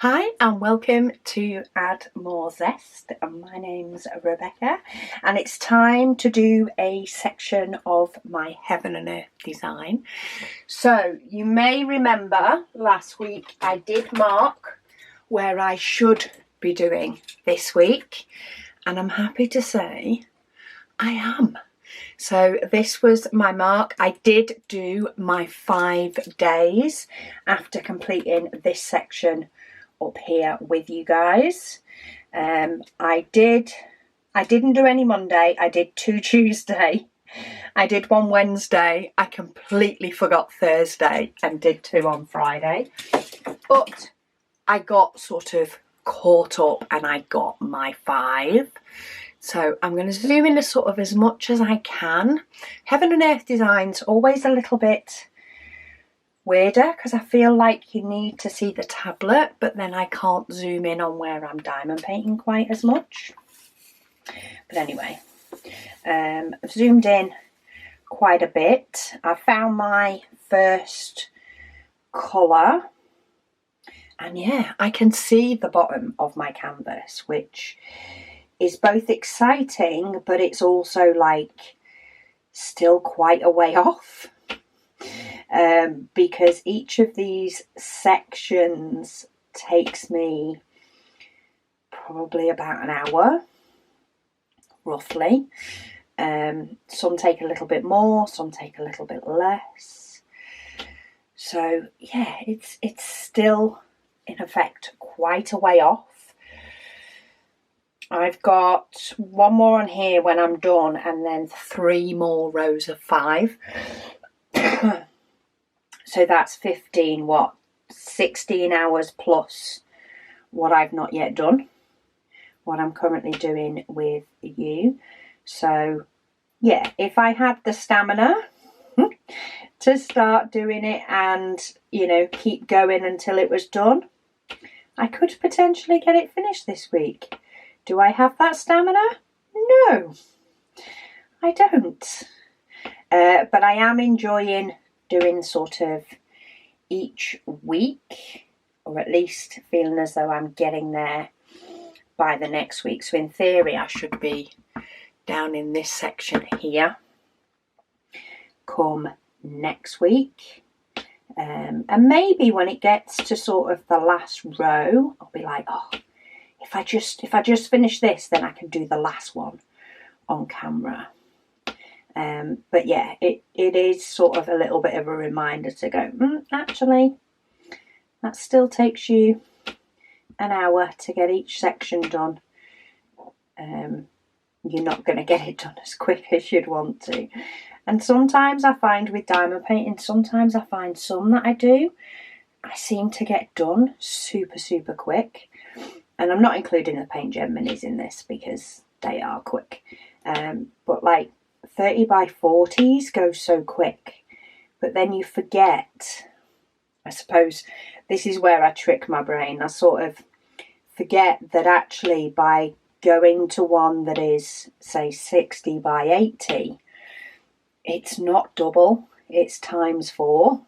Hi and welcome to Add More Zest. My name's Rebecca and it's time to do a section of my Heaven and Earth design. So you may remember last week I did mark where I should be doing this week, and I'm happy to say I am. So this was my mark. I did do my 5 days after completing this section up here with you guys. I didn't do any Monday. I did 2 Tuesday. I did 1 Wednesday. I completely forgot Thursday and did 2 on Friday. But I got sort of caught up and I got my 5. So I'm going to zoom in as much as I can. Heaven and Earth design's always a little bit weirder because I feel like you need to see the tablet, but then I can't zoom in on where I'm diamond painting quite as much. But anyway, I've zoomed in quite a bit. I found my first colour, and yeah, I can see the bottom of my canvas, which is both exciting, but it's also like still quite a way off. Because each of these sections takes me probably about an hour, roughly. Some take a little bit more, some take a little bit less. So yeah, it's still in effect quite a way off. I've got 1 more on here when I'm done, and then 3 more rows of 5. So that's 16 hours plus what I've not yet done, what I'm currently doing with you. So yeah, if I had the stamina to start doing it and, you know, keep going until it was done, I could potentially get it finished this week. Do I have that stamina? No, I don't. But I am enjoying doing sort of each week, or at least feeling as though I'm getting there by the next week. So in theory, I should be down in this section here come next week. And maybe when it gets to sort of the last row, I'll be like, oh, if I just finish this, then I can do the last one on camera. But yeah, it is sort of a little bit of a reminder to go, actually, that still takes you an hour to get each section done. You're not going to get it done as quick as you'd want to. And sometimes I find with diamond painting, sometimes I find some that I do, I seem to get done super, super quick. And I'm not including the Paint Gem Minis in this because they are quick. But like 30 by 40s go so quick. But then you forget, I suppose this is where I trick my brain. I sort of forget that actually by going to one that is, say, 60 by 80, it's not double, it's times 4.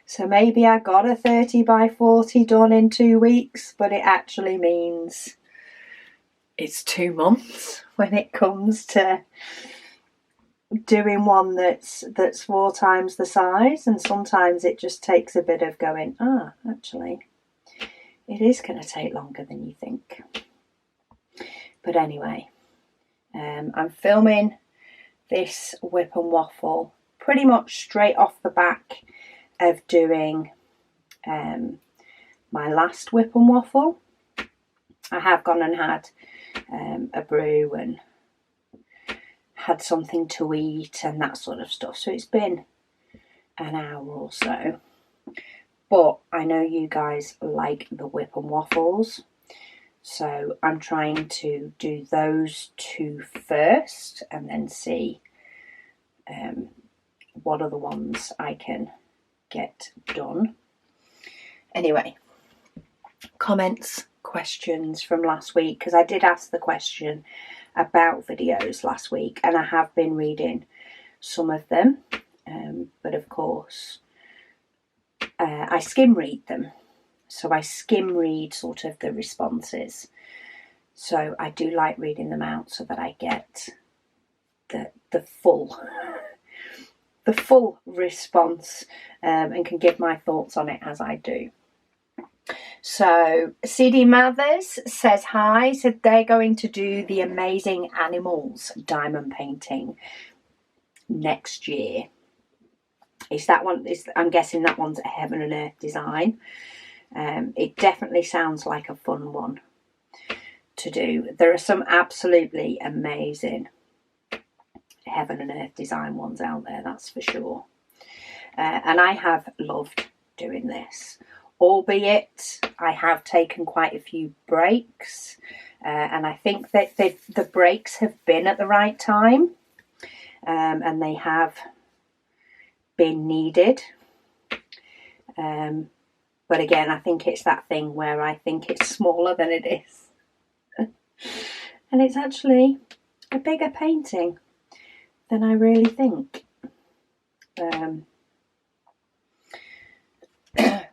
So maybe I got a 30 by 40 done in 2 weeks, but it actually means it's 2 months when it comes to doing one that's 4 times the size. And sometimes it just takes a bit of going, actually, it is going to take longer than you think. But anyway, I'm filming this WIP and Waffle pretty much straight off the back of doing my last WIP and Waffle. I have gone and had a brew and had something to eat and that sort of stuff. So it's been an hour or so. But I know you guys like the WIP and Waffles. So I'm trying to do those 2 first and then see what other ones I can get done. Anyway, comments, questions from last week, because I did ask the question about videos last week and I have been reading some of them, but of course I skim read them So I skim read sort of the responses. So I do like reading them out so that I get the full response and can give my thoughts on it as I do. So CD Mathers says hi, said they're going to do the Amazing Animals diamond painting next year. Is that one? I'm guessing that one's a Heaven and Earth design. It definitely sounds like a fun one to do. There are some absolutely amazing Heaven and Earth design ones out there, that's for sure. And I have loved doing this, albeit I have taken quite a few breaks, and I think that the breaks have been at the right time, and they have been needed. But again, I think it's that thing where I think it's smaller than it is. And it's actually a bigger painting than I really think.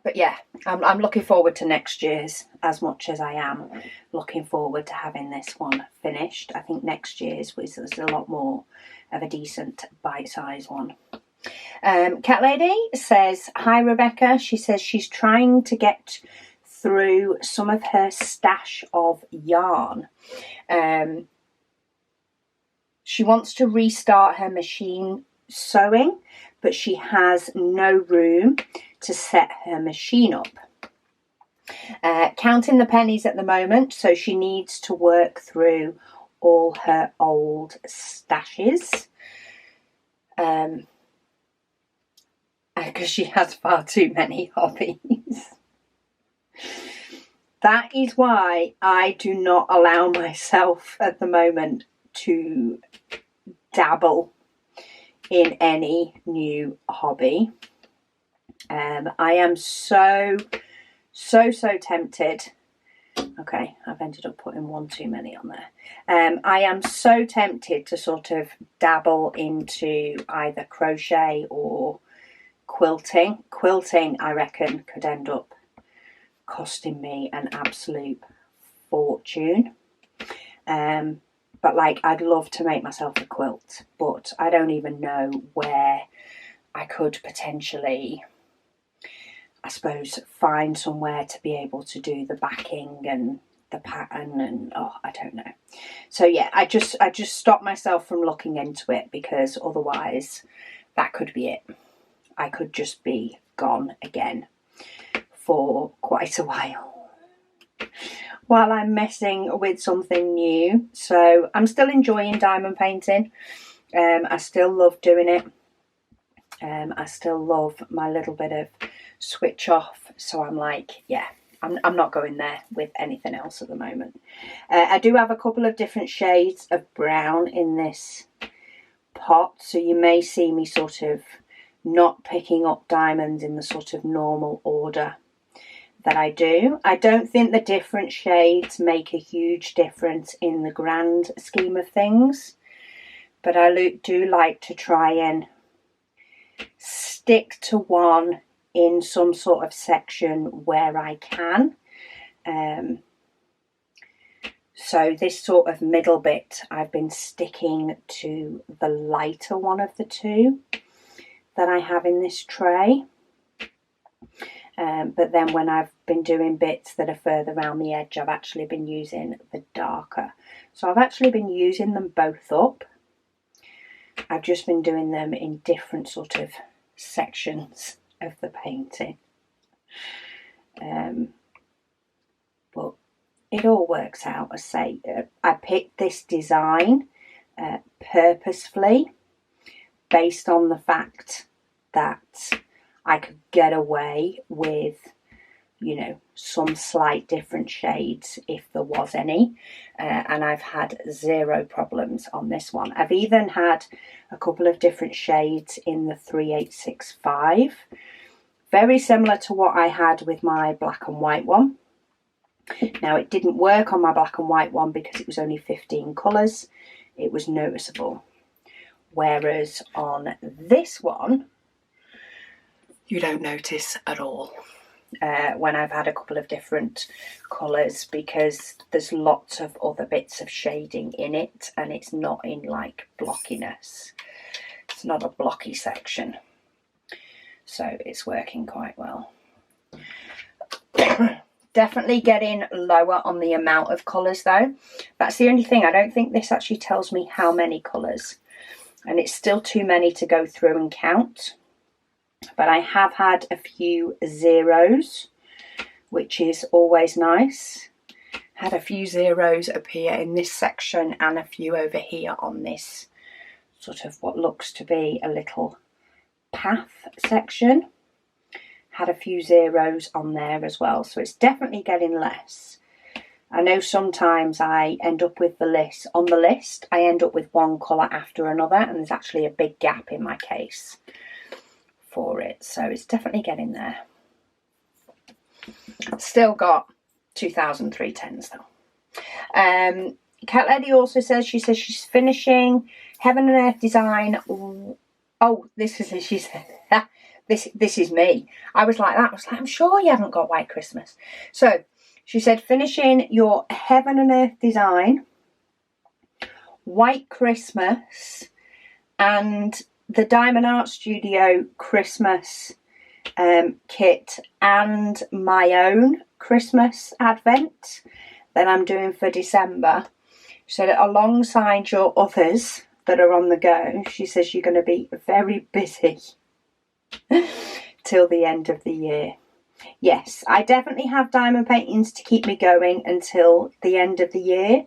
But yeah, I'm looking forward to next year's as much as I am looking forward to having this one finished. I think next year's was a lot more of a decent bite-sized one. Cat Lady says, hi Rebecca. She says she's trying to get through some of her stash of yarn. She wants to restart her machine sewing, but she has no room to set her machine up. Counting the pennies at the moment, so she needs to work through all her old stashes. Because she has far too many hobbies. That is why I do not allow myself at the moment to dabble in any new hobby. I am so tempted. Okay, I've ended up putting one too many on there. I am so tempted to sort of dabble into either crochet or quilting. Quilting, I reckon, could end up costing me an absolute fortune. But like, I'd love to make myself a quilt, but I don't even know where I could potentially, I suppose, find somewhere to be able to do the backing and the pattern, and I don't know. So yeah, I just stopped myself from looking into it, because otherwise that could be it. I could just be gone again for quite a while I'm messing with something new. So I'm still enjoying diamond painting. I still love doing it. I still love my little bit of switch off. So I'm like, yeah, I'm not going there with anything else at the moment. I do have a couple of different shades of brown in this pot. So you may see me sort of not picking up diamonds in the sort of normal order that I do. I don't think the different shades make a huge difference in the grand scheme of things, but I do like to try and stick to one in some sort of section where I can. So this sort of middle bit, I've been sticking to the lighter one of the two that I have in this tray. But then when I've been doing bits that are further around the edge, I've actually been using the darker. So I've actually been using them both up. I've just been doing them in different sort of sections of the painting. But it all works out. I say, I picked this design purposefully based on the fact that I could get away with, you know, some slight different shades if there was any. And I've had zero problems on this one. I've even had a couple of different shades in the 3865. Very similar to what I had with my black and white one. Now, it didn't work on my black and white one because it was only 15 colours. It was noticeable. Whereas on this one, you don't notice at all. when I've had a couple of different colours, because there's lots of other bits of shading in it and it's not in like blockiness. It's not a blocky section, so it's working quite well. Definitely getting lower on the amount of colours though. That's the only thing. I don't think this actually tells me how many colours, and it's still too many to go through and count. But I have had a few zeros, which is always nice. Had a few zeros appear in this section and a few over here on this sort of what looks to be a little path section. Had a few zeros on there as well, so it's definitely getting less. I know sometimes I end up with the list, on the list I end up with one colour after another, and there's actually a big gap in my case for it, so it's definitely getting there. Still got 2,310s though. Cat Lady also says, she's finishing Heaven and Earth design. Oh, this is, she said, this is me. I was like that. I was like, I'm sure you haven't got White Christmas. So she said, finishing your Heaven and Earth design, White Christmas, and the Diamond Art Studio Christmas kit, and my own Christmas advent that I'm doing for December. She said, alongside your others that are on the go, she says you're going to be very busy till the end of the year. Yes, I definitely have diamond paintings to keep me going until the end of the year.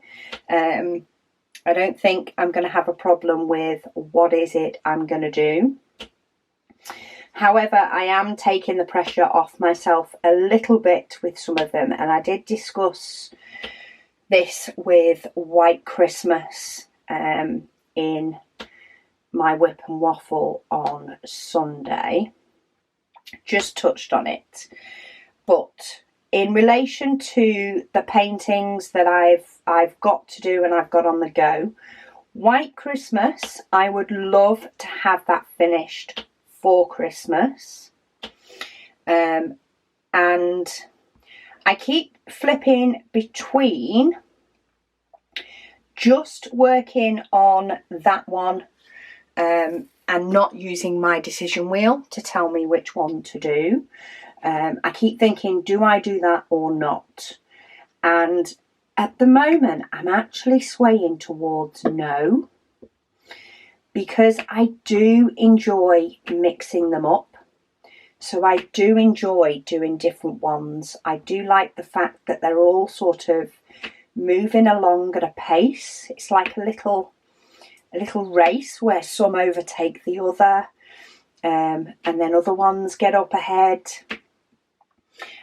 I don't think I'm going to have a problem with what is it I'm going to do. However, I am taking the pressure off myself a little bit with some of them, and I did discuss this with White Christmas in my WIP and Waffle on Sunday. Just touched on it, but in relation to the paintings that I've got to do and I've got on the go, White Christmas, I would love to have that finished for Christmas, and I keep flipping between just working on that one and not using my decision wheel to tell me which one to do. I keep thinking, do I do that or not? And at the moment, I'm actually swaying towards no, because I do enjoy mixing them up. So I do enjoy doing different ones. I do like the fact that they're all sort of moving along at a pace. It's like a little race where some overtake the other, and then other ones get up ahead.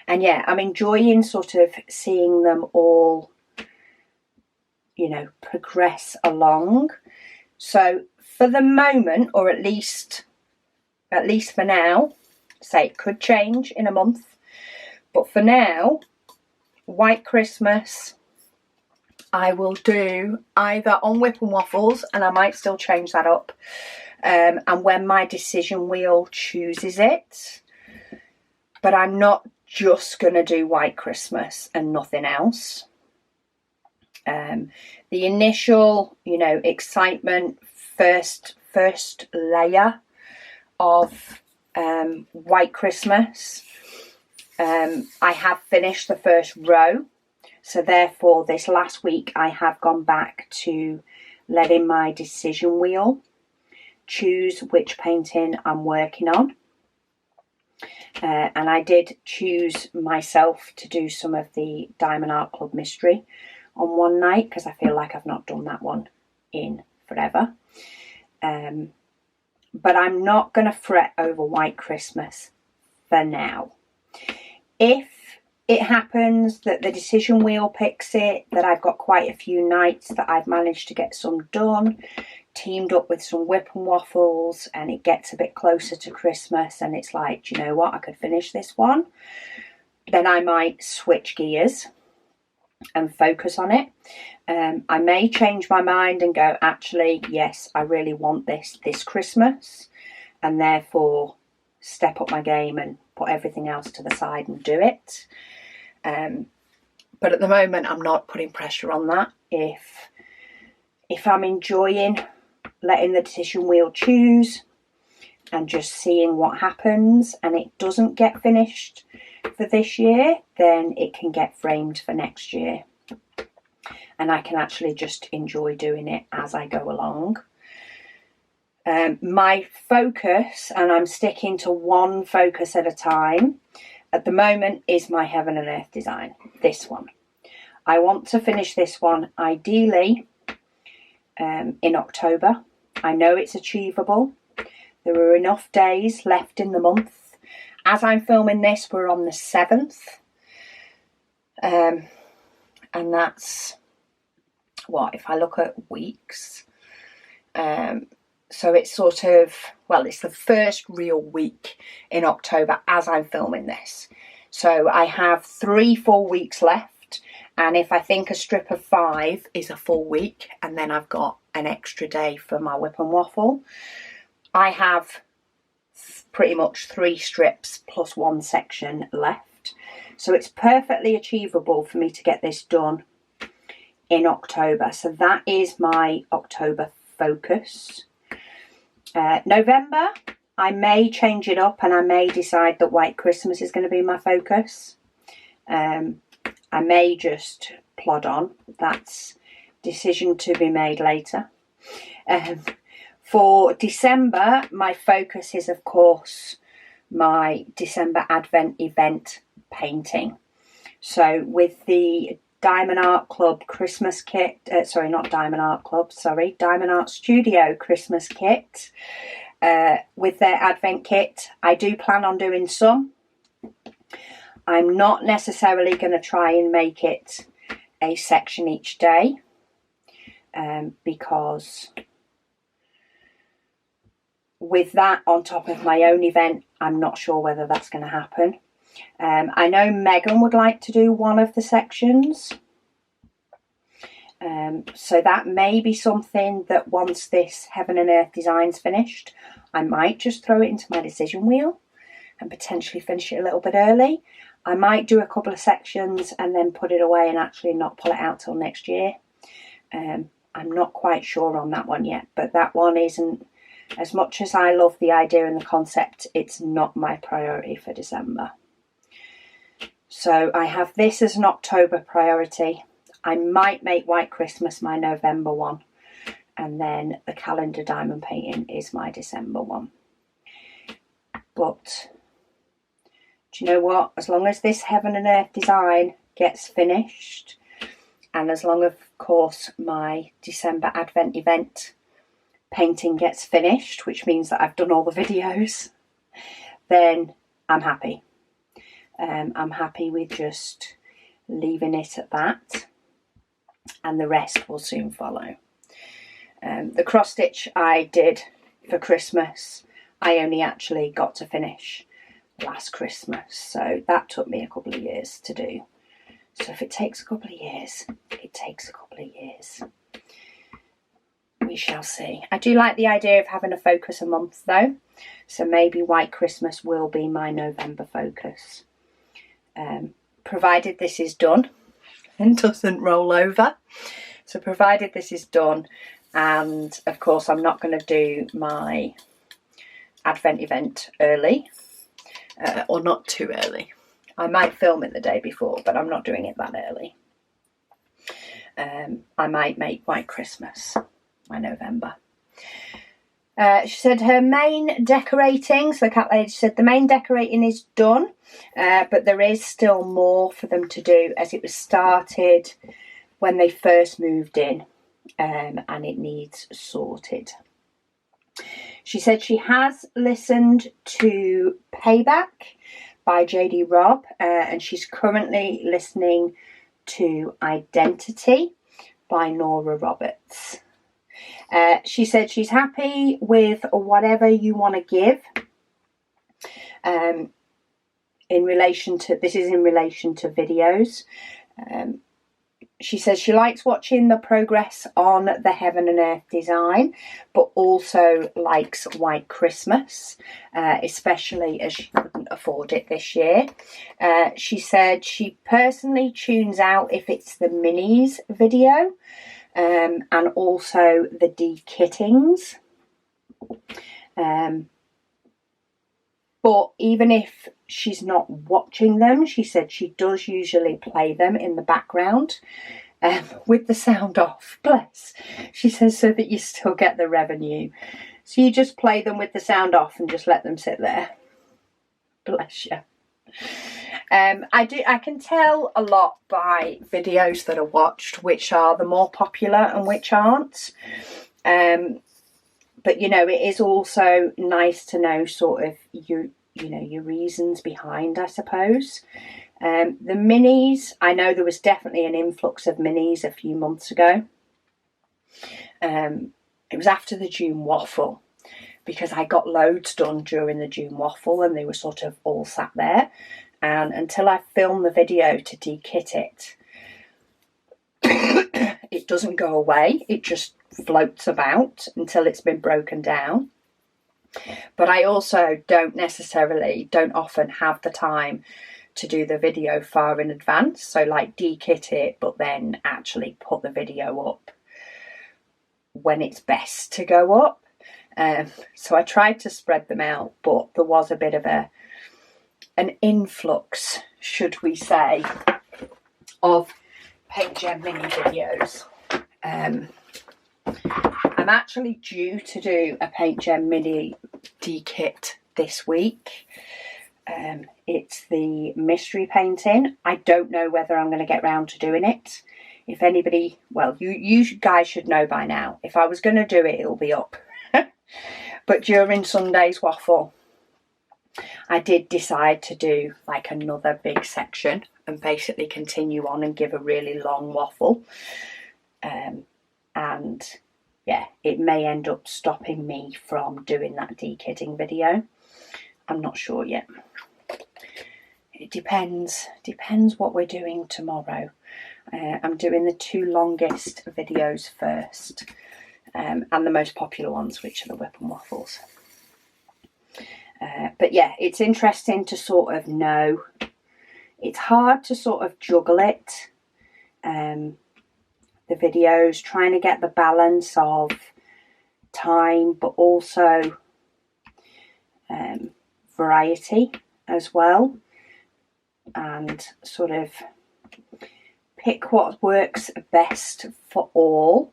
And yeah, I'm enjoying sort of seeing them all, you know, progress along. So for the moment, or at least for now, say it could change in a month, but for now, White Christmas I will do either on WIP and Waffles, and I might still change that up, and when my decision wheel chooses it. But I'm not just going to do White Christmas and nothing else. The initial, you know, excitement, first layer of White Christmas, I have finished the first row. So therefore, this last week, I have gone back to letting my decision wheel choose which painting I'm working on. And I did choose myself to do some of the Diamond Art Club Mystery on one night, because I feel like I've not done that one in forever. But I'm not going to fret over White Christmas for now. If it happens that the decision wheel picks it, that I've got quite a few nights that I've managed to get some done, teamed up with some WIP and Waffles, and it gets a bit closer to Christmas and it's like, do you know what, I could finish this one, then I might switch gears and focus on it. I may change my mind and go, actually, yes, I really want this Christmas, and therefore step up my game and put everything else to the side and do it. But at the moment, I'm not putting pressure on that. If I'm enjoying letting the decision wheel choose and just seeing what happens, and it doesn't get finished for this year, then it can get framed for next year. And I can actually just enjoy doing it as I go along. My focus, and I'm sticking to one focus at a time, at the moment is my Heaven and Earth design, this one. I want to finish this one ideally in October. I know it's achievable. There are enough days left in the month. As I'm filming this, we're on the 7th. And that's, what, if I look at weeks, so it's sort of, well, it's the first real week in October as I'm filming this. So I have 3 full weeks left. And if I think a strip of 5 is a full week, and then I've got an extra day for my WIP and Waffle, I have pretty much 3 strips plus 1 section left. So it's perfectly achievable for me to get this done in October. So that is my October focus. November, I may change it up and I may decide that White Christmas is going to be my focus. I may just plod on. That's decision to be made later. For December, my focus is, of course, my December Advent event painting. So with the Diamond Art Club Christmas kit, Diamond Art Studio Christmas kit, with their Advent kit, I do plan on doing some. I'm not necessarily going to try and make it a section each day, because with that on top of my own event, I'm not sure whether that's going to happen. I know Megan would like to do one of the sections. So that may be something that once this Heaven and Earth design's finished, I might just throw it into my decision wheel and potentially finish it a little bit early. I might do a couple of sections and then put it away and actually not pull it out till next year. I'm not quite sure on that one yet, but that one isn't, as much as I love the idea and the concept, it's not my priority for December. So I have this as an October priority. I might make White Christmas my November one, and then the calendar diamond painting is my December one. But do you know what? As long as this Heaven and Earth design gets finished, and as long as, of course, my December Advent event painting gets finished, which means that I've done all the videos, then I'm happy. I'm happy with just leaving it at that, and the rest will soon follow. The cross stitch I did for Christmas, I only actually got to finish last Christmas, so that took me a couple of years to do. So if it takes a couple of years, it takes a couple of years. We shall see. I do like the idea of having a focus a month though, so maybe White Christmas will be my November focus. Provided this is done and doesn't roll over. So provided this is done, and of course I'm not going to do my Advent event early, or not too early. I might film it the day before, but I'm not doing it that early. I might make White Christmas my November. She said her main decorating, so the cat lady said the main decorating is done, but there is still more for them to do, as it was started when they first moved in, and it needs sorted. She said she has listened to Payback by JD Robb, and she's currently listening to Identity by Nora Roberts. She said she's happy with whatever you want to give. In relation to videos. She says she likes watching the progress on the Heaven and Earth design, but also likes White Christmas, especially as she couldn't afford it this year. She said she personally tunes out if it's the minis video, and also the de-kittings. But even if she's not watching them, she said she does usually play them in the background with the sound off. Bless. She says so that you still get the revenue. So you just play them with the sound off and just let them sit there. Bless you. I can tell a lot by videos that are watched which are the more popular and which aren't. But, you know, it is also nice to know sort of your reasons behind, I suppose. The minis, I know there was definitely an influx of minis a few months ago. It was after the June Waffle, because I got loads done during the June Waffle and they were sort of all sat there. And until I filmed the video to de-kit it, it doesn't go away. It just floats about until it's been broken down. But I also don't often have the time to do the video far in advance. So like de-kit it, but then actually put the video up when it's best to go up. So I tried to spread them out, but there was a bit of an influx, should we say, of Paint Gem mini videos. I'm actually due to do a Paint Gem mini de-kit this week. It's the mystery painting. I don't know whether I'm going to get round to doing it. If anybody, well, you guys should know by now. If I was going to do it, it'll be up. But during Sunday's Waffle, I did decide to do like another big section and basically continue on and give a really long waffle. And yeah, it may end up stopping me from doing that de-kitting video. I'm not sure yet. It depends what we're doing tomorrow. I'm doing the 2 longest videos first, and the most popular ones, which are the WIP and Waffles. But yeah, it's interesting to sort of know. It's hard to sort of juggle it, the videos, trying to get the balance of time, but also variety as well, and sort of pick what works best for all.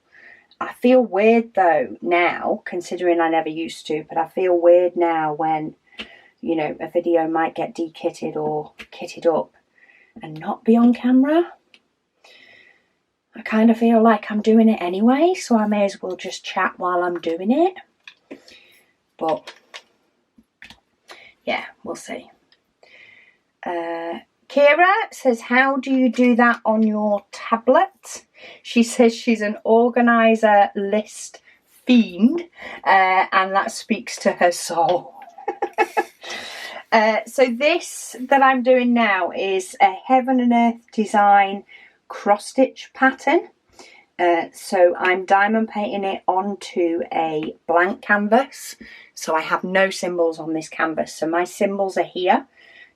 I feel weird though now, considering I never used to, but I feel weird now when, you know, a video might get de-kitted or kitted up and not be on camera. I kind of feel like I'm doing it anyway, so I may as well just chat while I'm doing it. But yeah, we'll see. Kira says, how do you do that on your tablet? She says she's an organiser list fiend, and that speaks to her soul. So this that I'm doing now is a Heaven and Earth design cross stitch pattern. So I'm diamond painting it onto a blank canvas. So I have no symbols on this canvas. So my symbols are here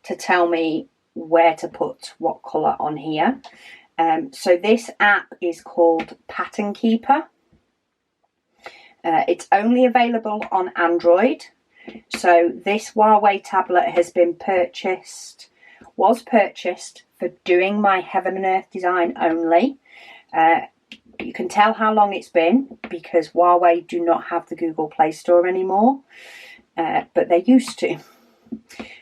to tell me where to put what colour on here. So this app is called Pattern Keeper. It's only available on Android. So this Huawei tablet was purchased for doing my Heaven and Earth design only. You can tell how long it's been because Huawei do not have the Google Play Store anymore, but they used to.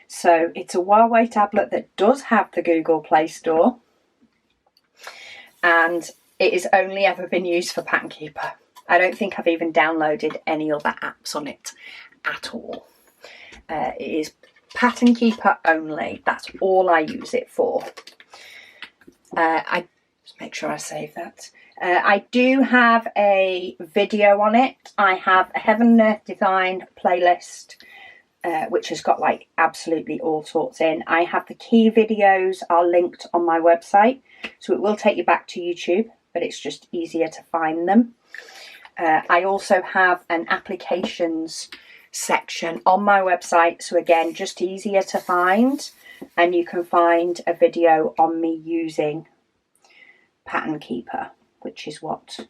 So it's a Huawei tablet that does have the Google Play Store, and it has only ever been used for Pattern Keeper. I don't think I've even downloaded any other apps on it at all. It is Pattern Keeper only. That's all I use it for. I just make sure I save that. I do have a video on it. I have a Heaven and Earth design playlist, which has got like absolutely all sorts in. I have the key videos are linked on my website, So it will take you back to YouTube, but it's just easier to find them. I also have an applications section on my website, so again, just easier to find, and you can find a video on me using Pattern Keeper, which is what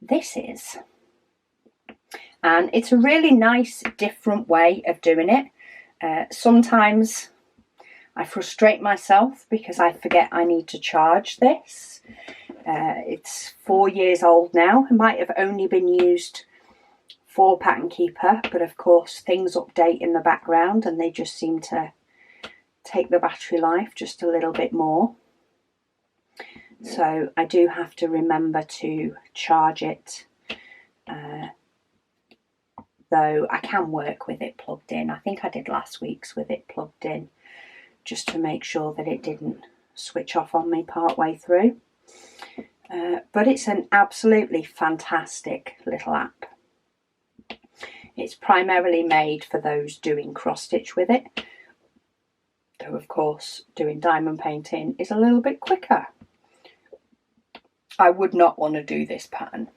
this is. And it's a really nice different way of doing it. Sometimes I frustrate myself because I forget I need to charge this. It's 4 years old now. It might have only been used for Pattern Keeper, but of course things update in the background and they just seem to take the battery life just a little bit more. So I do have to remember to charge it, though I can work with it plugged in. I think I did last week's with it plugged in, just to make sure that it didn't switch off on me part way through. But it's an absolutely fantastic little app. It's primarily made for those doing cross stitch with it, though of course doing diamond painting is a little bit quicker. I would not want to do this pattern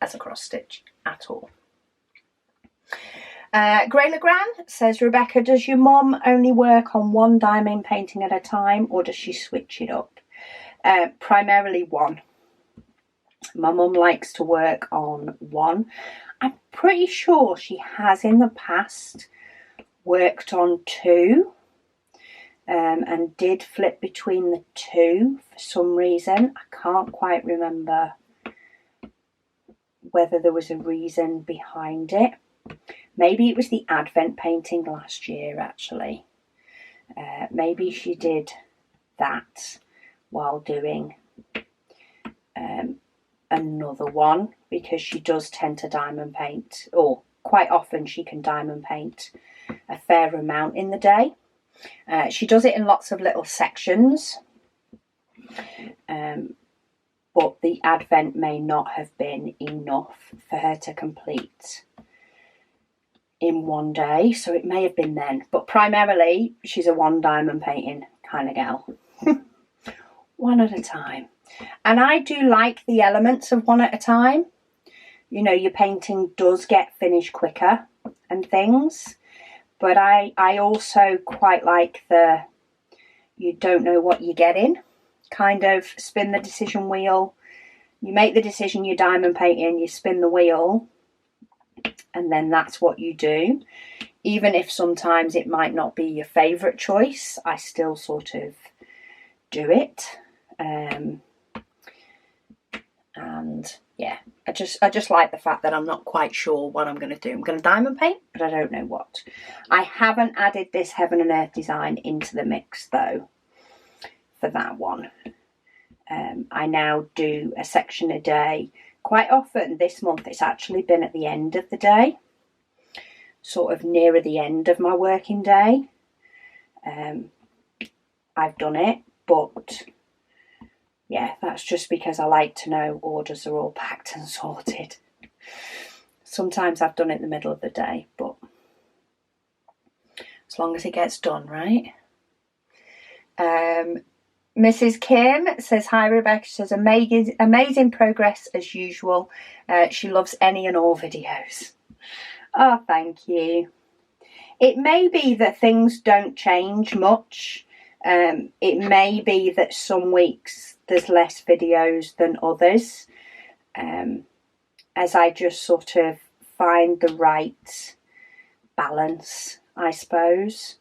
as a cross stitch at all. Grey Legrand says, Rebecca, does your mum only work on one diamond painting at a time, or does she switch it up? Primarily one. My mum likes to work on one. I'm pretty sure she has in the past worked on two, and did flip between the two for some reason. I can't quite remember whether there was a reason behind it. Maybe it was the Advent painting last year, actually. Maybe she did that while doing another one, because she does tend to diamond paint, or quite often she can diamond paint a fair amount in the day. She does it in lots of little sections, but the Advent may not have been enough for her to complete in one day, so it may have been then. But primarily she's a one diamond painting kind of gal. One at a time. And I do like the elements of one at a time. You know, your painting does get finished quicker and things, but I also quite like the you don't know what you're getting kind of spin the decision wheel. You make the decision you're diamond painting, you spin the wheel, and then that's what you do. Even if sometimes it might not be your favourite choice, I still sort of do it. And yeah, I just like the fact that I'm not quite sure what I'm going to do. I'm going to diamond paint, but I don't know what. I haven't added this Heaven and Earth design into the mix though for that one. I now do a section a day. Quite often this month it's actually been at the end of the day, sort of nearer the end of my working day. I've done it, but yeah, that's just because I like to know orders are all packed and sorted. Sometimes I've done it in the middle of the day, but as long as it gets done, right? Mrs. Kim says, hi Rebecca, she says, amazing progress as usual. She loves any and all videos. Oh, thank you. It may be that things don't change much. It may be that some weeks there's less videos than others, as I just sort of find the right balance, I suppose.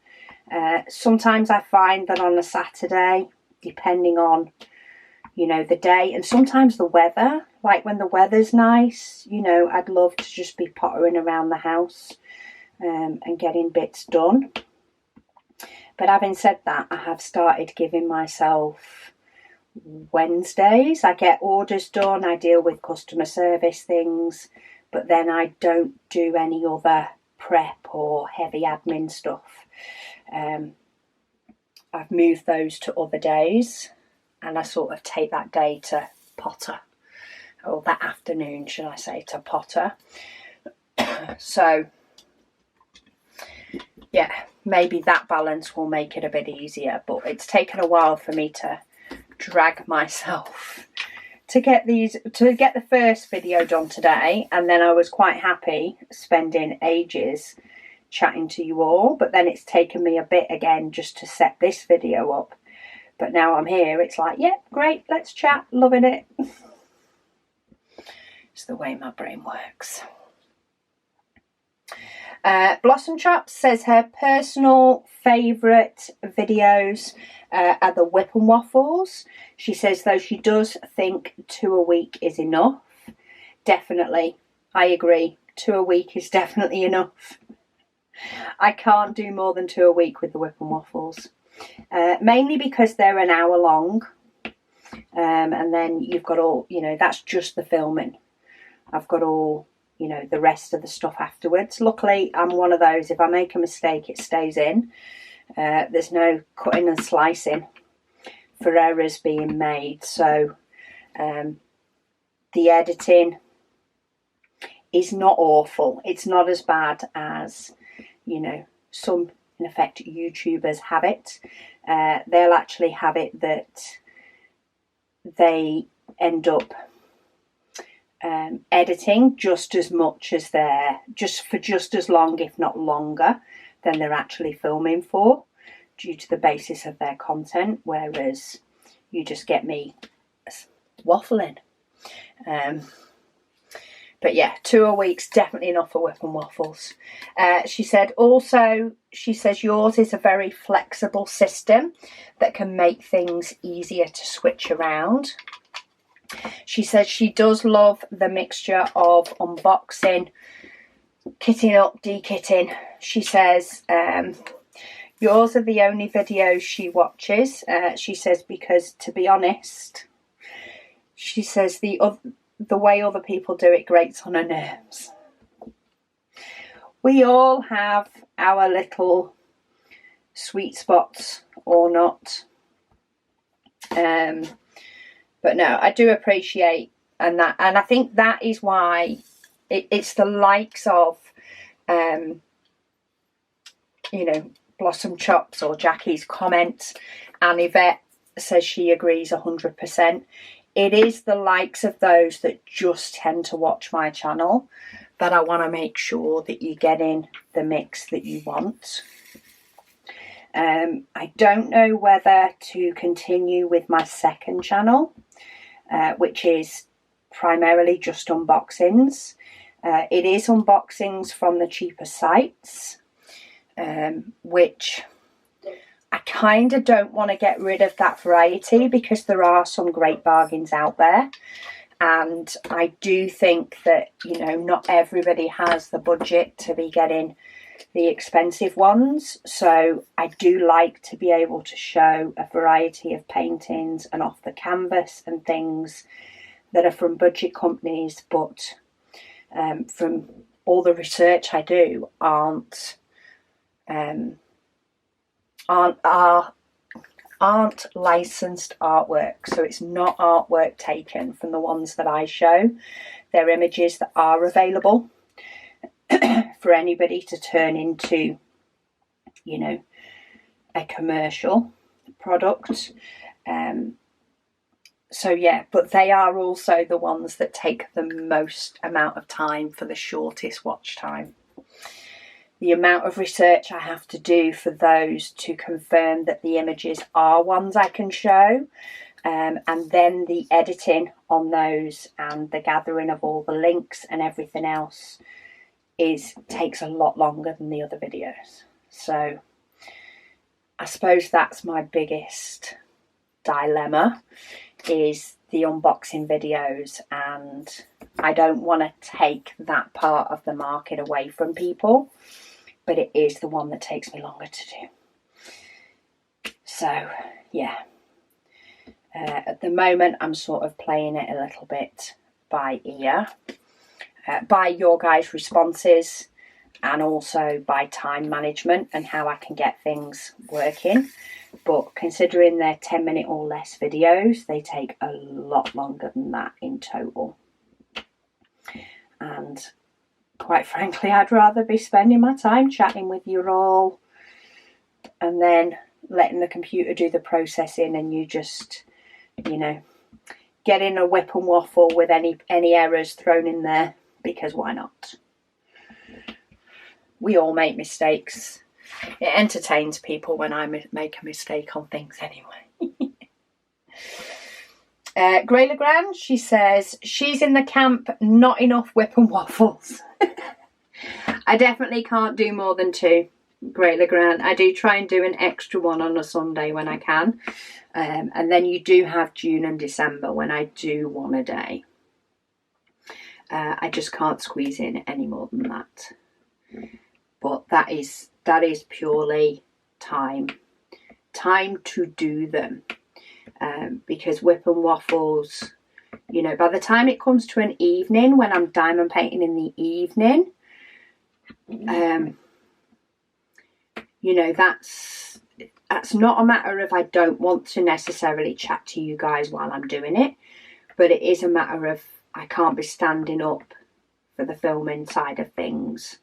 Sometimes I find that on a Saturday, depending on, you know, the day and sometimes the weather, like when the weather's nice, you know, I'd love to just be pottering around the house and getting bits done. But having said that, I have started giving myself Wednesdays. I get orders done, I deal with customer service things, but then I don't do any other prep or heavy admin stuff. I've moved those to other days, and I sort of take that day to potter, or that afternoon, should I say, to potter. So yeah, maybe that balance will make it a bit easier, but it's taken a while for me to drag myself to get the first video done today, and then I was quite happy spending ages chatting to you all, but then it's taken me a bit again just to set this video up. But now I'm here, it's like, yeah, great, let's chat, loving it. It's the way my brain works. Blossom Chops says her personal favourite videos are the WIP and Waffles. She says, though, she does think 2 a week is enough. Definitely, I agree. 2 a week is definitely enough. I can't do more than 2 a week with the WIP and Waffles. Mainly because they're an hour long. And then you've got all, you know, that's just the filming. I've got all, you know, the rest of the stuff afterwards. Luckily, I'm one of those, if I make a mistake, it stays in. There's no cutting and slicing for errors being made. So the editing is not awful. It's not as bad as, you know, some, in effect, YouTubers have it. They'll actually have it that they end up editing just as much as just as long, if not longer, than they're actually filming for, due to the basis of their content, whereas you just get me waffling. But yeah, 2 a week's definitely enough for WIP and Waffles. She said also, she says yours is a very flexible system that can make things easier to switch around. She says she does love the mixture of unboxing, kitting up, de-kitting. She says yours are the only videos she watches. She says because, to be honest, she says the way other people do it grates on her nerves. We all have our little sweet spots or not. But no, I do appreciate, and I think that is why it's the likes of, you know, Blossom Chops or Jackie's comments, and Yvette says she agrees 100%. It is the likes of those that just tend to watch my channel that I want to make sure that you get in the mix that you want. I don't know whether to continue with my second channel, which is primarily just unboxings. It is unboxings from the cheaper sites, which I kind of don't want to get rid of that variety because there are some great bargains out there. And I do think that, you know, not everybody has the budget to be getting the expensive ones. So I do like to be able to show a variety of paintings and off the canvas and things that are from budget companies, but from all the research I do aren't licensed artwork. So it's not artwork taken from the ones that I show. They're images that are available for anybody to turn into, you know, a commercial product. So yeah, but they are also the ones that take the most amount of time for the shortest watch time. The amount of research I have to do for those to confirm that the images are ones I can show, and then the editing on those and the gathering of all the links and everything else takes a lot longer than the other videos. So I suppose that's my biggest dilemma, is the unboxing videos, and I don't want to take that part of the market away from people, but it is the one that takes me longer to do. So yeah, at the moment I'm sort of playing it a little bit by ear, by your guys' responses, and also by time management and how I can get things working. But considering they're 10-minute or less videos, they take a lot longer than that in total. And quite frankly, I'd rather be spending my time chatting with you all and then letting the computer do the processing and you just you know, get in a whip and waffle with any errors thrown in there, because why not? We all make mistakes. It entertains people when I make a mistake on things anyway. Grey Legrand, she says, she's in the camp, not enough whip and waffles. I definitely can't do more than 2, Grey Legrand. I do try and do an extra one on a Sunday when I can. And then you do have June and December when I do 1 a day. I just can't squeeze in any more than that. But that is purely time to do them. Because whip and waffles, you know, by the time it comes to an evening, when I'm diamond painting in the evening, you know, that's not a matter of I don't want to necessarily chat to you guys while I'm doing it, but it is a matter of I can't be standing up for the filming side of things.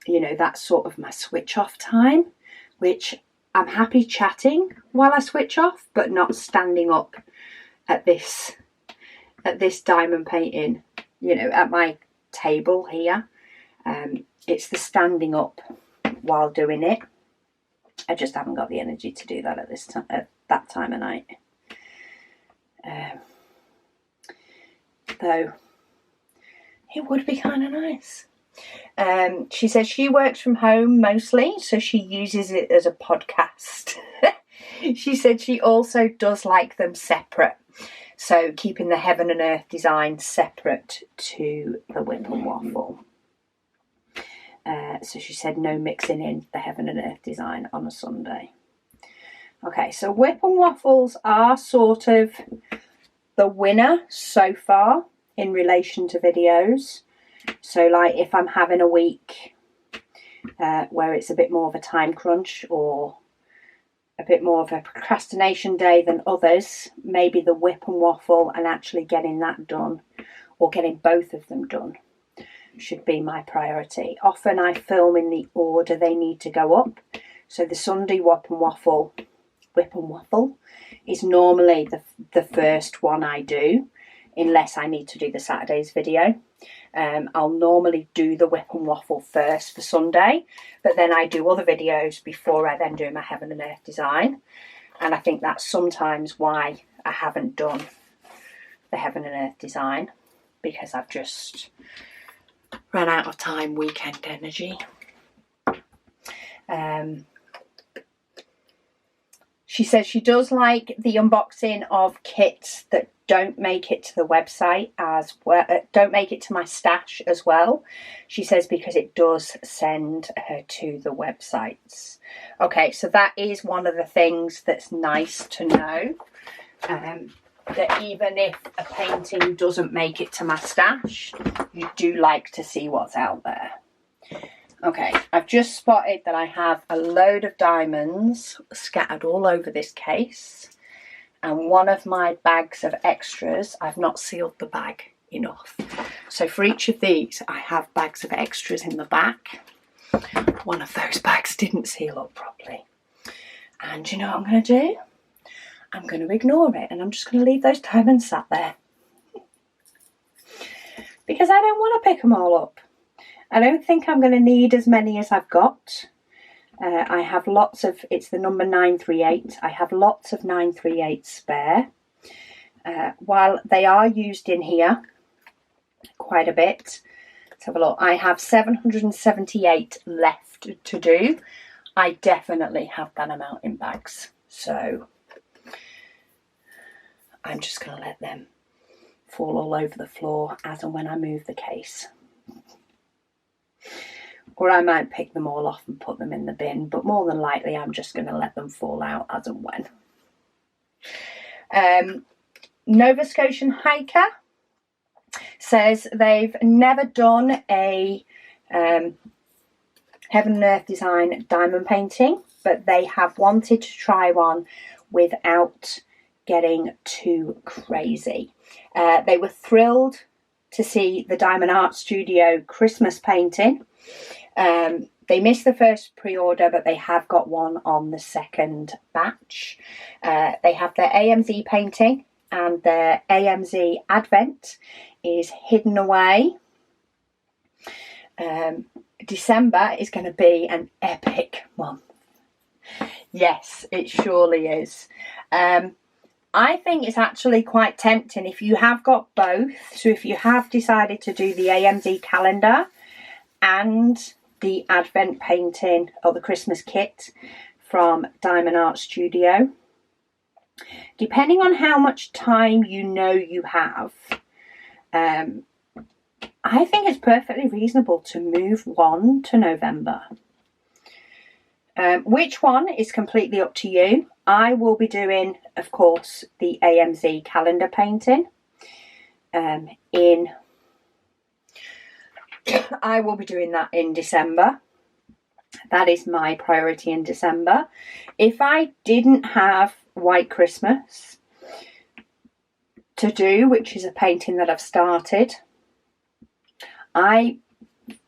You know, that's sort of my switch off time, which I'm happy chatting while I switch off, but not standing up at this diamond painting, you know, at my table here. It's the standing up while doing it. I just haven't got the energy to do that at that time of night. Though it would be kind of nice. She says she works from home mostly, so she uses it as a podcast. She said she also does like them separate, so keeping the heaven and earth design separate to the whip and waffle. So she said no mixing in the heaven and earth design on a Sunday. Okay, so whip and waffles are sort of the winner so far in relation to videos. So like if I'm having a week where it's a bit more of a time crunch or a bit more of a procrastination day than others, maybe the whip and waffle and actually getting that done, or getting both of them done, should be my priority. Often I film in the order they need to go up. So the Sunday whip and waffle is normally the first one I do, unless I need to do the Saturday's video. I'll normally do the whip and waffle first for Sunday, but then I do other videos before I then do my heaven and earth design. And I think that's sometimes why I haven't done the heaven and earth design, because I've just ran out of time, weekend energy. She says she does like the unboxing of kits that don't make it to the website as well, don't make it to my stash as well. She says because it does send her to the websites. Okay, so that is one of the things that's nice to know. That even if a painting doesn't make it to my stash, you do like to see what's out there. Okay, I've just spotted that I have a load of diamonds scattered all over this case, and one of my bags of extras, I've not sealed the bag enough. So for each of these, I have bags of extras in the back. One of those bags didn't seal up properly. And you know what I'm going to do? I'm going to ignore it, and I'm just going to leave those diamonds sat there. Because I don't want to pick them all up. I don't think I'm going to need as many as I've got. I have lots of, it's the number 938. I have lots of 938 spare. While they are used in here quite a bit. Let's have a look. I have 778 left to do. I definitely have that amount in bags. So I'm just going to let them fall all over the floor as and when I move the case. Or I might pick them all off and put them in the bin, but more than likely I'm just going to let them fall out as and when. Nova Scotian Hiker says they've never done a Heaven and Earth design diamond painting, but they have wanted to try one without getting too crazy. They were thrilled to see the Diamond Art Studio Christmas painting. They missed the first pre-order, but they have got one on the second batch. They have their AMZ painting, and their AMZ Advent is hidden away. December is going to be an epic month. Yes, it surely is. I think it's actually quite tempting if you have got both. So if you have decided to do the AMZ calendar and the Advent painting or the Christmas kit from Diamond Art Studio, depending on how much time you know you have, I think it's perfectly reasonable to move one to November. Which one is completely up to you. I will be doing, of course, the AMZ calendar painting I will be doing that in December. That is my priority in December. If I didn't have White Christmas to do, which is a painting that I've started, I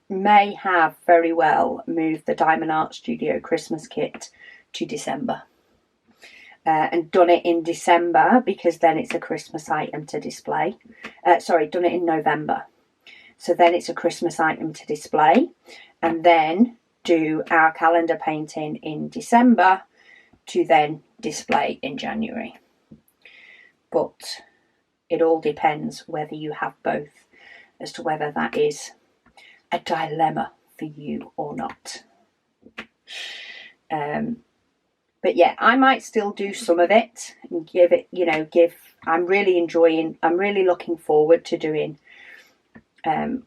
may have very well moved the Diamond Art Studio Christmas kit to December. And done it in December because then it's a Christmas item to display. Done it in November. So then it's a Christmas item to display, and then do our calendar painting in December to then display in January. But it all depends whether you have both as to whether that is a dilemma for you or not. But yeah, I might still do some of it and give it, I'm really looking forward to doing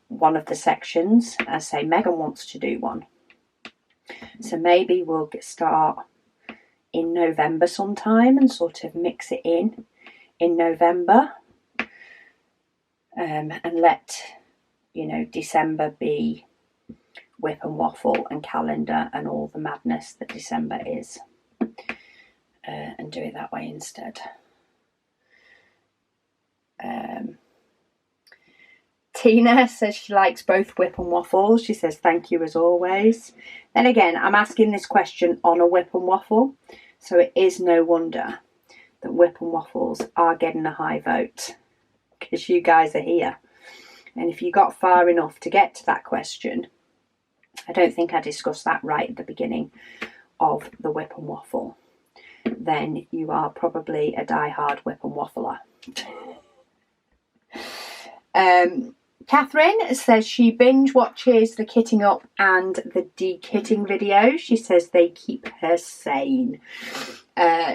one of the sections. I say Megan wants to do one, so maybe we'll start in November sometime and sort of mix it in November, and let December be WIP and Waffle and calendar and all the madness that December is, and do it that way instead. Tina says she likes both WIP and Waffles. She says thank you as always. Then again, I'm asking this question on a WIP and Waffle, so it is no wonder that WIP and Waffles are getting a high vote, because you guys are here. And if you got far enough to get to that question, I don't think I discussed that right at the beginning of the WIP and Waffle, then you are probably a die-hard WIP and Waffler. Catherine says she binge watches the kitting up and the de-kitting videos. She says they keep her sane.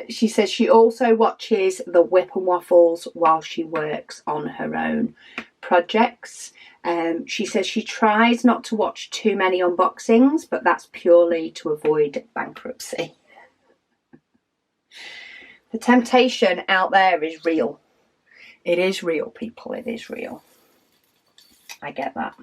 She says she also watches the WIP and Waffles while she works on her own projects. She says she tries not to watch too many unboxings, but that's purely to avoid bankruptcy. The temptation out there is real. It is real, people. It is real. I get that.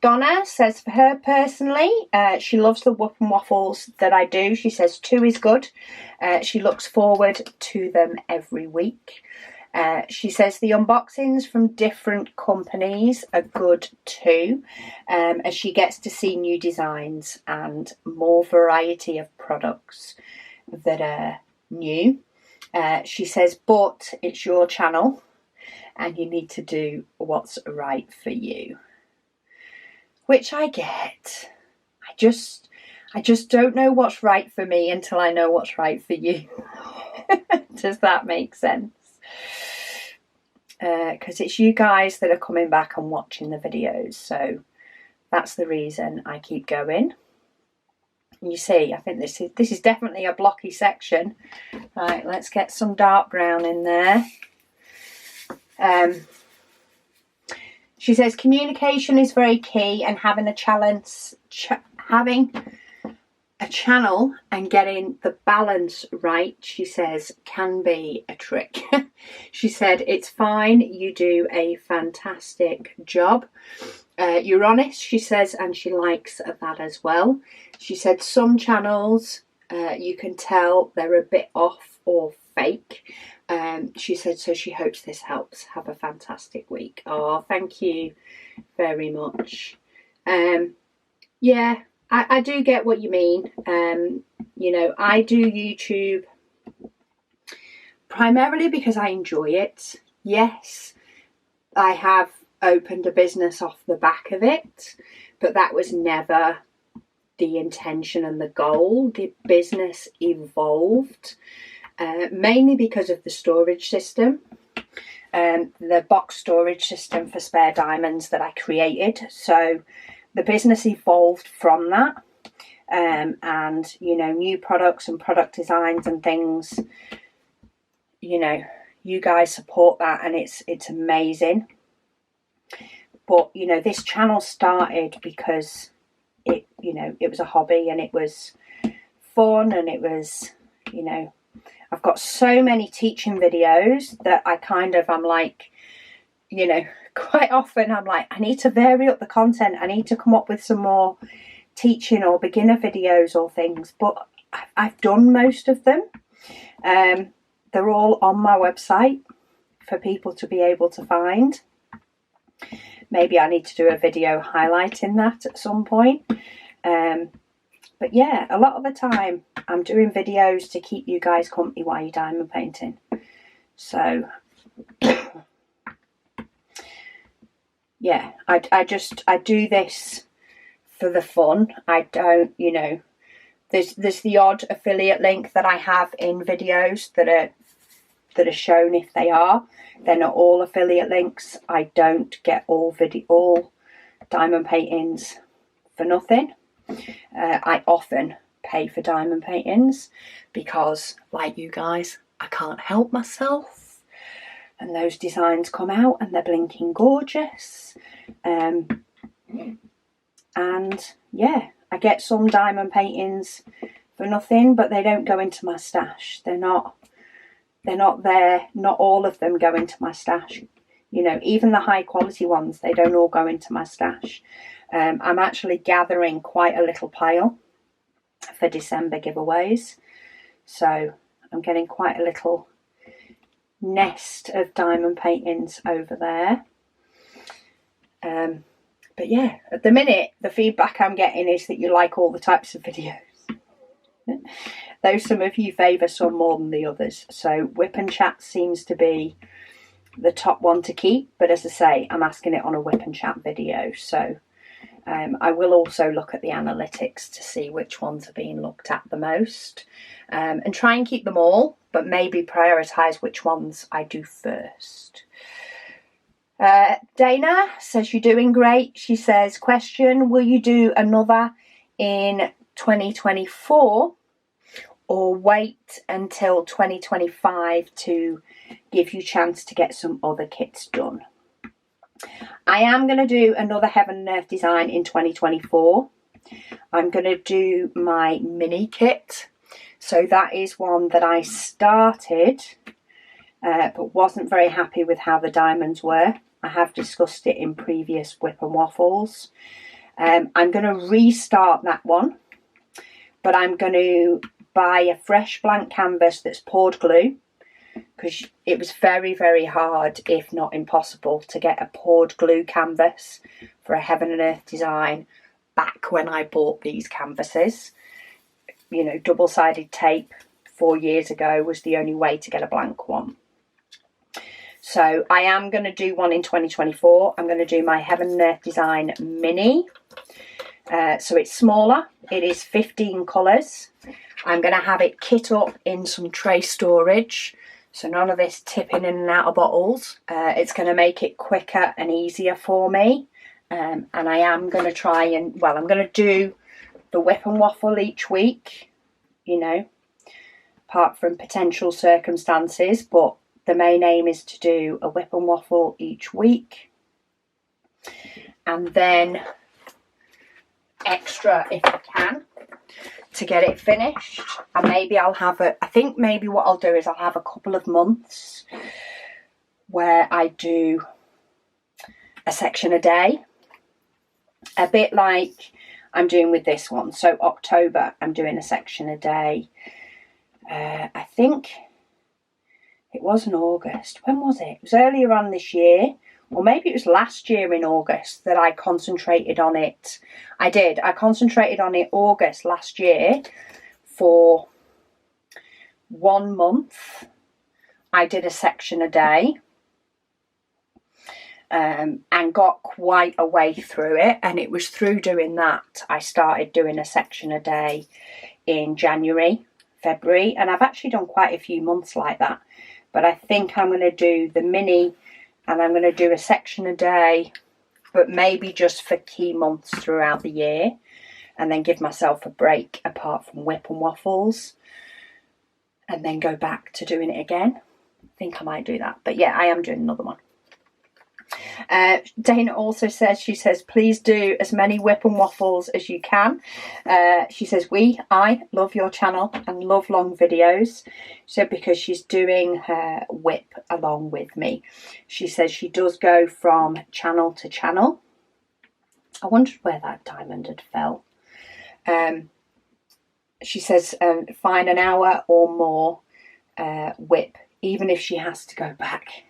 Donna says for her personally, she loves the WIP and Waffles that I do. She says 2 is good. She looks forward to them every week. She says the unboxings from different companies are good too, as she gets to see new designs and more variety of products that are new. She says, but it's your channel and you need to do what's right for you. Which I get. I just don't know what's right for me until I know what's right for you. Does that make sense? Because it's you guys that are coming back and watching the videos, so that's the reason I keep going. You see, I think this is definitely a blocky section. Right, let's get some dark brown in there. She says communication is very key, and having a channel and getting the balance right, she says, can be a trick. She said it's fine, you do a fantastic job. You're honest, she says, and she likes that as well. She said some channels you can tell they're a bit off or fake. She said, so she hopes this helps. Have a fantastic week. Oh, thank you very much. Yeah, I do get what you mean. You know, I do YouTube primarily because I enjoy it. Yes, I have opened a business off the back of it, but that was never the intention and the goal. The business evolved mainly because of the storage system, the box storage system for spare diamonds that I created. So the business evolved from that, and you know, new products and product designs and things, you know, you guys support that, and it's amazing. But you know, this channel started because it, you know, it was a hobby and it was fun, and it was, you know, I've got so many teaching videos that I'm like, you know, quite often I'm like, I need to vary up the content. I need to come up with some more teaching or beginner videos or things, but I've done most of them. They're all on my website for people to be able to find. Maybe I need to do a video highlighting that at some point. But yeah, a lot of the time I'm doing videos to keep you guys company while you're diamond painting. So yeah, I do this for the fun. I don't, you know, there's the odd affiliate link that I have in videos that are shown if they are. They're not all affiliate links. I don't get all diamond paintings for nothing. I often pay for diamond paintings because, like you guys, I can't help myself. And those designs come out and they're blinking gorgeous. And yeah, I get some diamond paintings for nothing, but they don't go into my stash. They're not there. Not all of them go into my stash. You know, even the high quality ones, they don't all go into my stash. I'm actually gathering quite a little pile for December giveaways. So I'm getting quite a little nest of diamond paintings over there. But yeah, at the minute, the feedback I'm getting is that you like all the types of videos. Though some of you favour some more than the others. So WIP Chats seems to be the top one to keep. But as I say, I'm asking it on a WIP Chat video. So I will also look at the analytics to see which ones are being looked at the most. And try and keep them all, but maybe prioritise which ones I do first. Dana says you're doing great. She says, question, will you do another in 2024 or wait until 2025 to give you a chance to get some other kits done? I am going to do another Heaven and Earth design in 2024. I'm going to do my mini kit. So that is one that I started but wasn't very happy with how the diamonds were. I have discussed it in previous WIP and Waffles. I'm going to restart that one, but I'm going to buy a fresh blank canvas that's poured glue, because it was very, very hard, if not impossible, to get a poured glue canvas for a Heaven and Earth design back when I bought these canvases. You know, double-sided tape 4 years ago was the only way to get a blank one. So I am going to do one in 2024. I'm going to do my Heaven and Earth design mini. So it's smaller. It is 15 colours. I'm going to have it kit up in some tray storage. So none of this tipping in and out of bottles. It's going to make it quicker and easier for me. And I am going to try and, well, I'm going to do the WIP and Waffle each week, you know, apart from potential circumstances. But the main aim is to do a WIP and Waffle each week. And then extra if I can to get it finished. And maybe I'll have I think maybe what I'll do is I'll have a couple of months where I do a section a day, a bit like I'm doing with this one. So October I'm doing a section a day. I think It was in August. When was it? It was earlier on this year, or maybe it was last year in August that I concentrated on it. I did. I concentrated on it August last year for 1 month. I did a section a day. And got quite a way through it, and it was through doing that I started doing a section a day in January, February, and I've actually done quite a few months like that. But I think I'm going to do the mini, and I'm going to do a section a day, but maybe just for key months throughout the year, and then give myself a break apart from WIP and waffles, and then go back to doing it again. I think I might do that, but yeah, I am doing another one. Dana also says, she says, please do as many WIP and waffles as you can. She says, I love your channel and love long videos. She said because she's doing her WIP along with me. She says she does go from channel to channel. I wondered where that diamond had fell. She says find an hour or more WIP, even if she has to go back.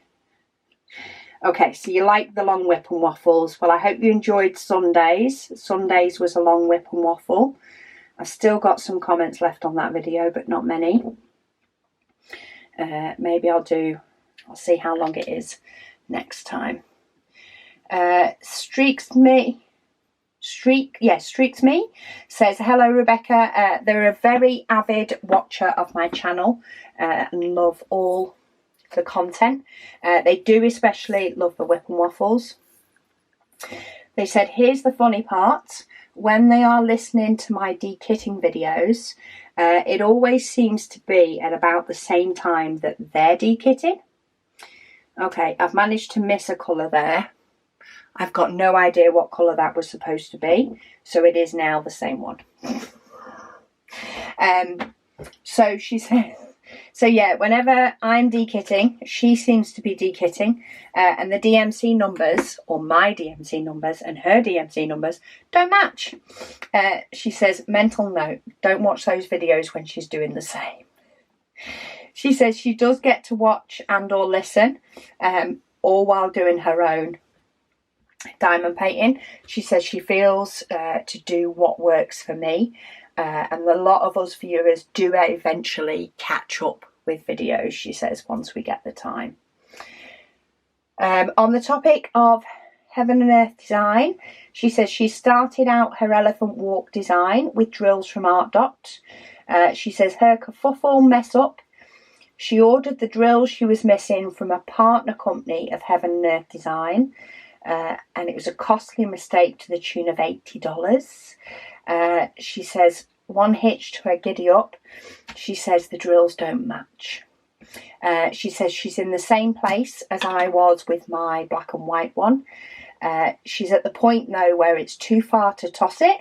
Okay, so you like the long WIP and waffles. Well, I hope you enjoyed Sundays. Sundays was a long WIP and waffle. I've still got some comments left on that video, but not many. Maybe I'll see how long it is next time. Streaks Me says, hello Rebecca, they're a very avid watcher of my channel and love all the content. They do especially love the WIP and waffles. They said, here's the funny part, when they are listening to my dekitting videos, it always seems to be at about the same time that they're dekitting. Okay, I've managed to miss a colour there. I've got no idea what colour that was supposed to be, so it is now the same one. So she said, so yeah, whenever I'm dekitting, she seems to be dekitting, and the DMC numbers, or my DMC numbers and her DMC numbers, don't match. She says, mental note, don't watch those videos when she's doing the same. She says she does get to watch and or listen, all while doing her own diamond painting. She says she feels to do what works for me, and a lot of us viewers do eventually catch up with videos, she says, once we get the time. On the topic of Heaven and Earth design, she says she started out her elephant walk design with drills from Art Dot. She says her kerfuffle mess up. She ordered the drills she was missing from a partner company of Heaven and Earth design, and it was a costly mistake to the tune of $80. She says one hitch to her giddy up. She says the drills don't match. She says she's in the same place as I was with my black and white one. She's at the point though where it's too far to toss it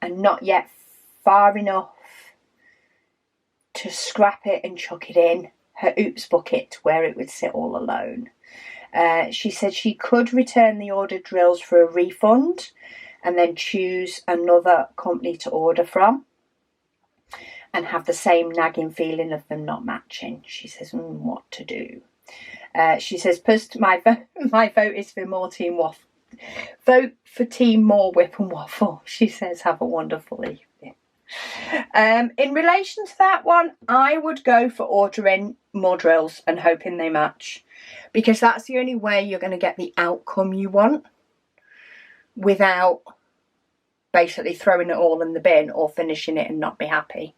and not yet far enough to scrap it and chuck it in her oops bucket where it would sit all alone. She said she could return the ordered drills for a refund and then choose another company to order from and have the same nagging feeling of them not matching. She says, what to do? She says, my vote is for more Team Waffle. Vote for Team More WIP and Waffle. She says, have a wonderful evening. In relation to that one, I would go for ordering more drills and hoping they match, because that's the only way you're going to get the outcome you want without basically throwing it all in the bin or finishing it and not be happy.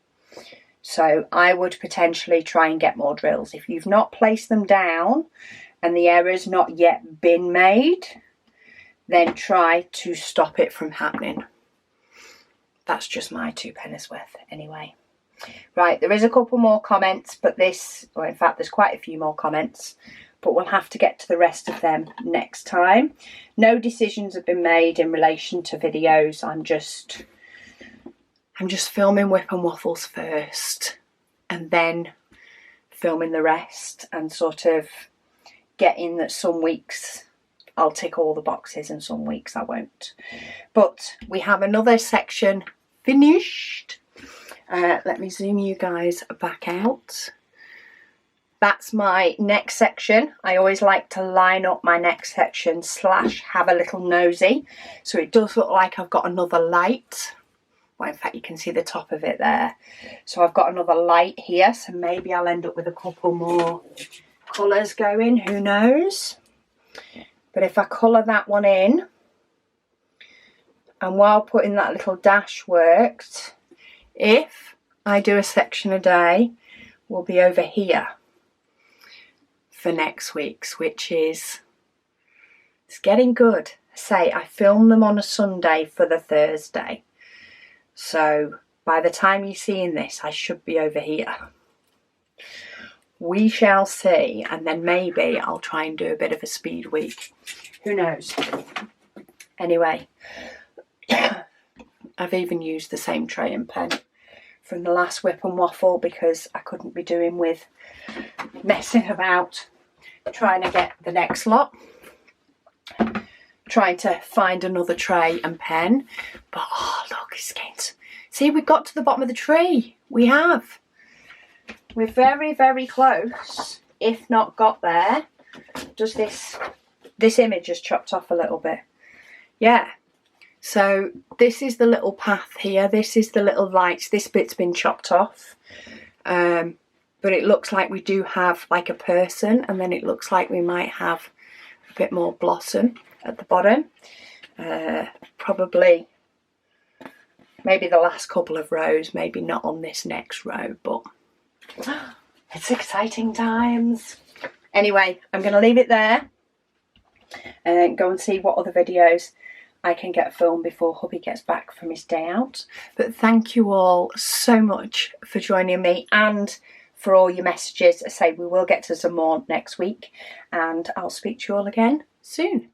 So I would potentially try and get more drills. If you've not placed them down and the error's not yet been made, then try to stop it from happening. That's just my 2 pennies worth anyway. Right, there is a couple more comments, but in fact there's quite a few more comments, but we'll have to get to the rest of them next time. No decisions have been made in relation to videos. I'm just filming WIP and waffles first and then filming the rest, and sort of getting that some weeks I'll tick all the boxes and some weeks I won't. But we have another section finished. Let me zoom you guys back out. that's my next section. I always like to line up my next section / have a little nosy. So it does look like I've got another light. Well, in fact, you can see the top of it there. So I've got another light here. So maybe I'll end up with a couple more colours going. Who knows? But if I colour that one in, and while putting that little dash worked, if I do a section a day, we'll be over here for next week's, which is, it's getting good. Say, I film them on a Sunday for the Thursday. So by the time you're seeing this, I should be over here. We shall see, and then maybe I'll try and do a bit of a speed week. Who knows? Anyway, I've even used the same tray and pen from the last WIP and Waffle because I couldn't be doing with messing about trying to get the next lot. Trying to find another tray and pen. But oh look, it's getting to... See, we've got to the bottom of the tree. We have. We're very, very close, if not got there. Does this image just chopped off a little bit? Yeah. So this is the little path here. This is the little lights. This bit's been chopped off. But it looks like we do have like a person, and then it looks like we might have a bit more blossom at the bottom. Probably maybe the last couple of rows, maybe not on this next row, but it's exciting times. Anyway, I'm going to leave it there and go and see what other videos I can get filmed before hubby gets back from his day out. But thank you all so much for joining me and for all your messages. I say we will get to some more next week, and I'll speak to you all again soon.